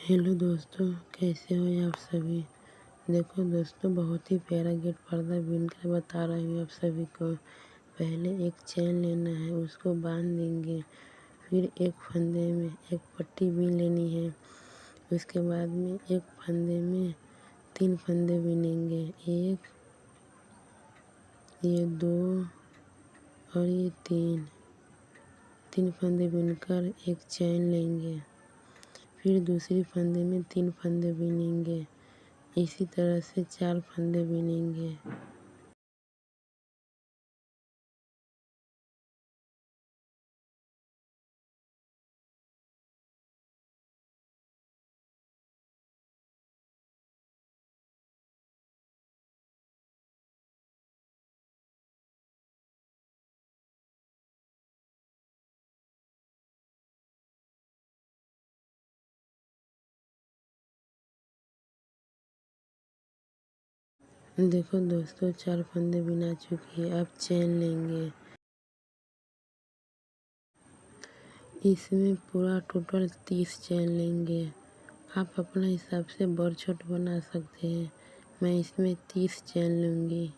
Hello दोस्तों, कैसे हो आप सभी। देखो दोस्तों, बहुत ही प्यारा गेट पर्दा बुनकर बता रही हूँ आप सभी को। पहले एक चैन लेना है, उसको बांध देंगे। फिर एक फंदे में एक पट्टी बीन लेनी है। उसके बाद में एक फंदे में 3 फंदे बीनेंगे। एक, ये 2 और ये 3 फंदे बुनकर एक चैन लेंगे। फिर दूसरी फंदे में 3 फंदे बीनेंगे। इसी तरह से 4 फंदे बीनेंगे। देखो दोस्तों, 4 फंदे बिना चुकी है। अब चैन लेंगे। इसमें पूरा टोटल 30 चैन लेंगे। आप अपने हिसाब से बड़ छोट बना सकते हैं। मैं इसमें 30 चैन लूँगी।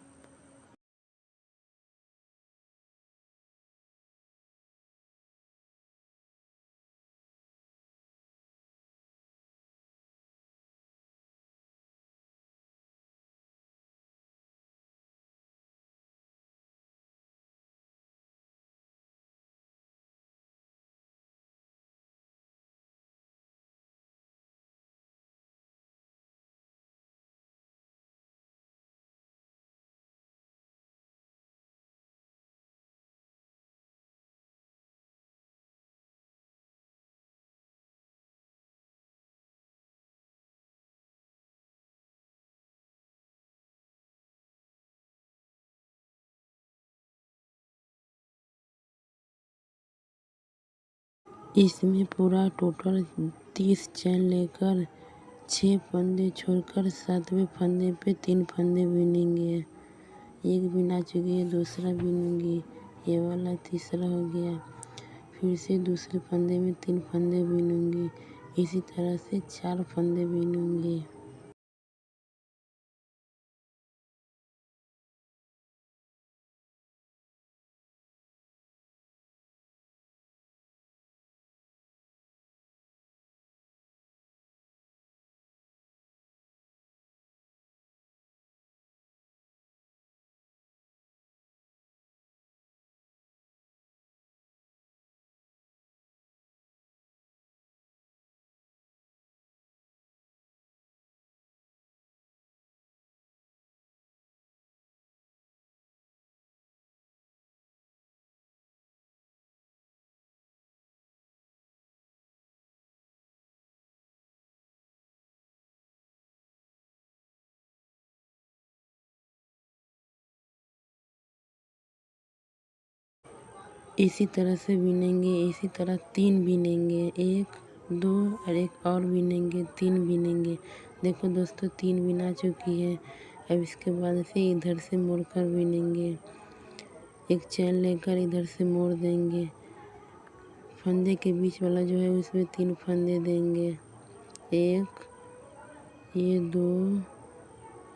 इसमें पूरा टोटल 30 चैन लेकर 6 फंदे छोड़कर 7वें फंदे पे 3 फंदे बीनेंगे। एक बिना चुकी है, दूसरा बीनूंगी। ये वाला तीसरा हो गया। फिर से दूसरे फंदे में 3 फंदे बीनूंगी। इसी तरह से 4 फंदे बीनूंगी। इसी तरह से बीनेंगे। इसी तरह 3 बीनेंगे। 1, 2 और एक और बीनेंगे। 3 बीनेंगे। देखो दोस्तों, 3 बिना चुकी है। अब इसके बाद से इधर से मोड़कर बीनेंगे। एक चैन लेकर इधर से मोड़ देंगे। फंदे के बीच वाला जो है उसमें 3 फंदे देंगे। 1, ये 2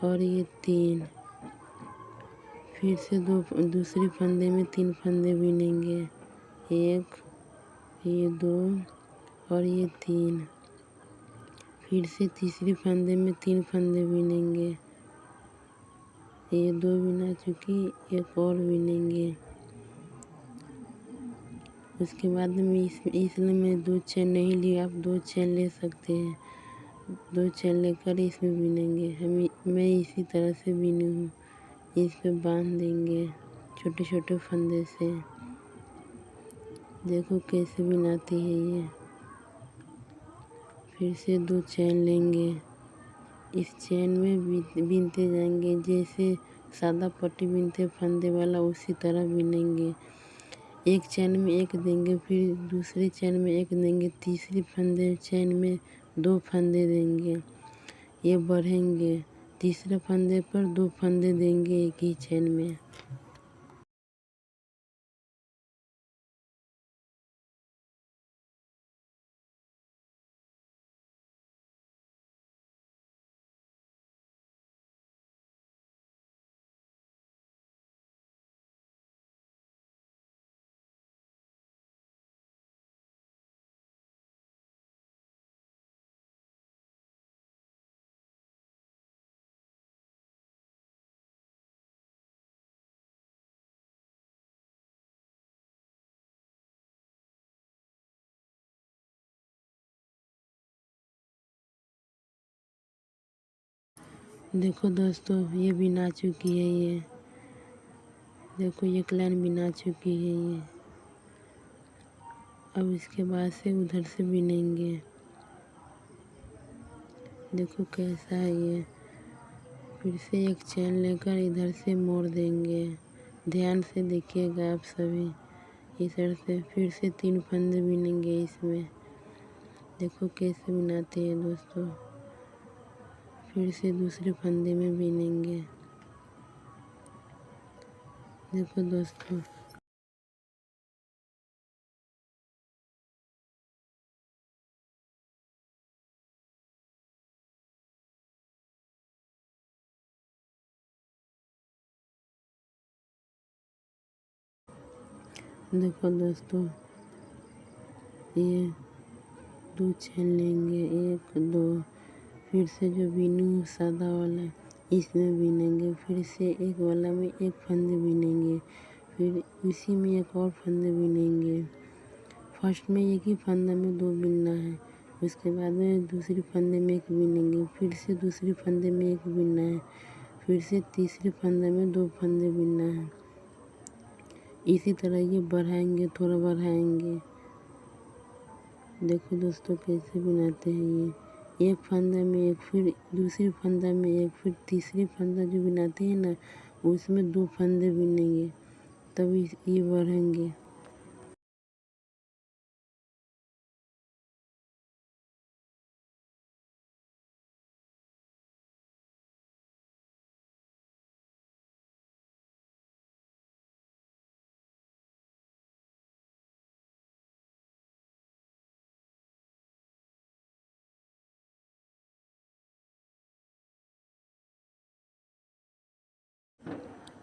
और ये 3। फिर से दूसरी फंदे में 3 फंदे बीनेंगे। 1, ये 2 और ये 3। फिर से तीसरी फंदे में 3 फंदे बीनेंगे। ये 2 बिना चुकी, एक और बीनेंगे। उसके बाद में इसमें मैं 2 चैन नहीं ली, आप 2 चैन ले सकते हैं। 2 चैन लेकर इसमें बीनेंगे। मैं इसी तरह से बीनी हूँ। इस पे बांध देंगे छोटे छोटे फंदे से। देखो कैसे बनाती है ये। फिर से 2 चैन लेंगे। इस चैन में बीनते जाएंगे। जैसे सादा पट्टी बीनते फंदे वाला, उसी तरह बीनेंगे। एक चैन में एक देंगे, फिर दूसरी चैन में एक देंगे, तीसरी फंदे चैन में 2 फंदे देंगे। ये बढ़ेंगे। तीसरे फंदे पर 2 फंदे देंगे एक ही चैन में। देखो दोस्तों ये बिना चुकी है, ये देखो एक लाइन बिना चुकी है ये। अब इसके बाद से उधर से बिनेंगे। देखो कैसा है ये। फिर से एक चैन लेकर इधर से मोड़ देंगे। ध्यान से देखिएगा आप सभी। इस तरह से फिर से 3 फंदे बिनेंगे इसमें। देखो कैसे बिनाते हैं दोस्तों। फिर से दूसरे फंदे में बिनेंगे। देखो दोस्तों देखो दोस्तों ये 2 चैन लेंगे, 1 2। फिर से जो बीनू सादा वाला इसमें बिनेंगे। फिर से एक वाला में एक फंदे बिनेंगे। फिर इसी में एक और फंदे बिनेंगे। फर्स्ट में एक ही फंदा में 2 बिनना है। उसके बाद में दूसरी फंदे में 1 बिनेंगे। फिर से दूसरी फंदे में 1 बिनना है। फिर से तीसरे फंदे में 2 फंदे बिनना है। इसी तरह ये बढ़ाएंगे, थोड़ा बढ़ाएंगे। देखो दोस्तों कैसे बनाते हैं ये। एक फंदा में 1, फिर दूसरी फंदा में 1, फिर तीसरी फंदा जो बनाते हैं ना उसमें 2 फंदे बिनेंगे, तब ये बढ़ेंगे।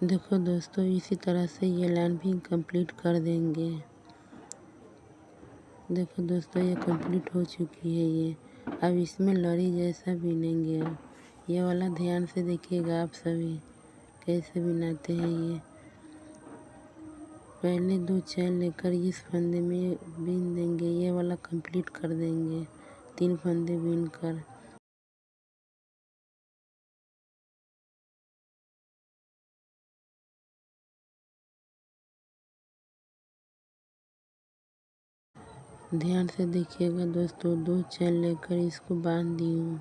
देखो दोस्तों इसी तरह से ये लाइन भी कंप्लीट कर देंगे। देखो दोस्तों ये कंप्लीट हो चुकी है ये। अब इसमें लड़ी जैसा बिनेंगे। अब ये वाला ध्यान से देखिएगा आप सभी कैसे बिनाते हैं ये। पहले 2 चैन लेकर इस फंदे में बीन देंगे, ये वाला कंप्लीट कर देंगे 3 फंदे बीन कर। ध्यान से देखिएगा दोस्तों, 2 चैन लेकर इसको बांध दी हूँ।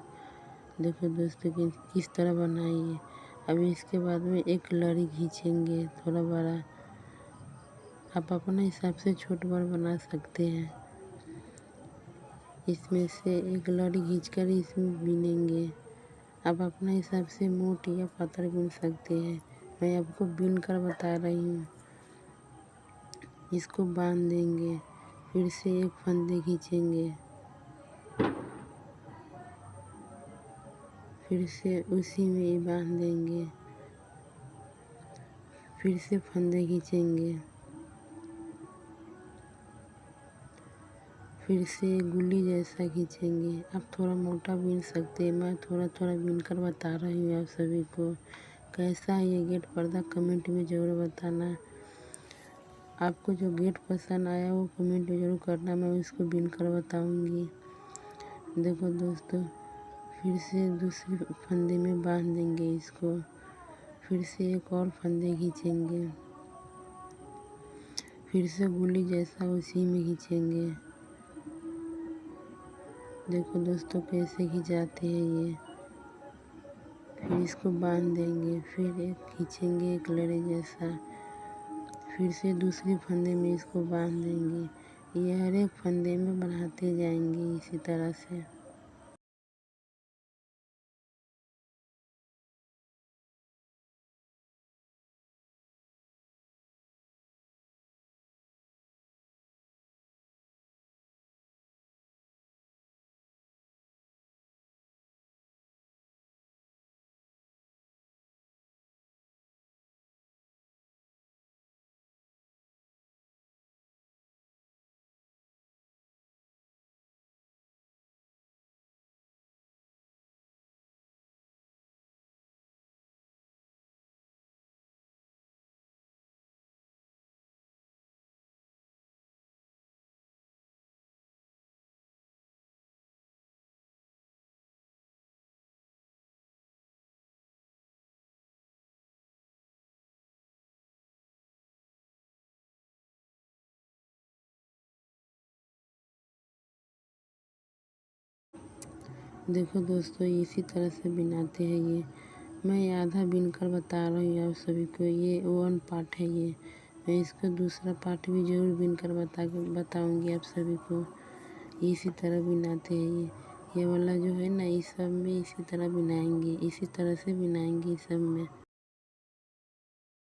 देखो दोस्तों कि किस तरह बनाइए। अभी इसके बाद में एक लड़ी खींचेंगे थोड़ा बड़ा। आप अपने हिसाब से छोट बड़ बना सकते हैं। इसमें से एक लड़ी खींचकर इसमें बिनेंगे। आप अपने हिसाब से मोट या पतला बुन सकते हैं। मैं आपको बुन कर बता रही हूँ। इसको बांध देंगे। फिर से एक फंदे खींचेंगे। फिर से उसी में बांध देंगे। फिर से फंदे खींचेंगे। फिर से गुल्ली जैसा खींचेंगे। आप थोड़ा मोटा बुन सकते हैं। मैं थोड़ा थोड़ा बुन कर बता रही हूँ आप सभी को। कैसा है ये गेट पर्दा कमेंट में ज़रूर बताना। आपको जो गेट पसंद आया वो कमेंट में ज़रूर करना, मैं उसको बुन कर बताऊँगी। देखो दोस्तों फिर से दूसरे फंदे में बांध देंगे इसको। फिर से एक और फंदे खींचेंगे। फिर से गुल्ली जैसा उसी में खींचेंगे। देखो दोस्तों कैसे खिंचाते हैं ये। फिर इसको बांध देंगे। फिर एक खींचेंगे एक लड़ी जैसा। फिर से दूसरे फंदे में इसको बांध देंगे। ये हर एक फंदे में बढ़ाते जाएंगे इसी तरह से। देखो दोस्तों, इसी तरह से बिनाते हैं ये। मैं आधा बिनकर बता रही हूँ आप सभी को, ये 1 पार्ट है ये। मैं इसका दूसरा पार्ट भी ज़रूर बिनकर बताऊँगी आप सभी को। इसी तरह बिनाते हैं ये वाला जो है ना, इस सब में इसी तरह बिनाएंगे, इसी तरह से बिनाएंगे इस सब में।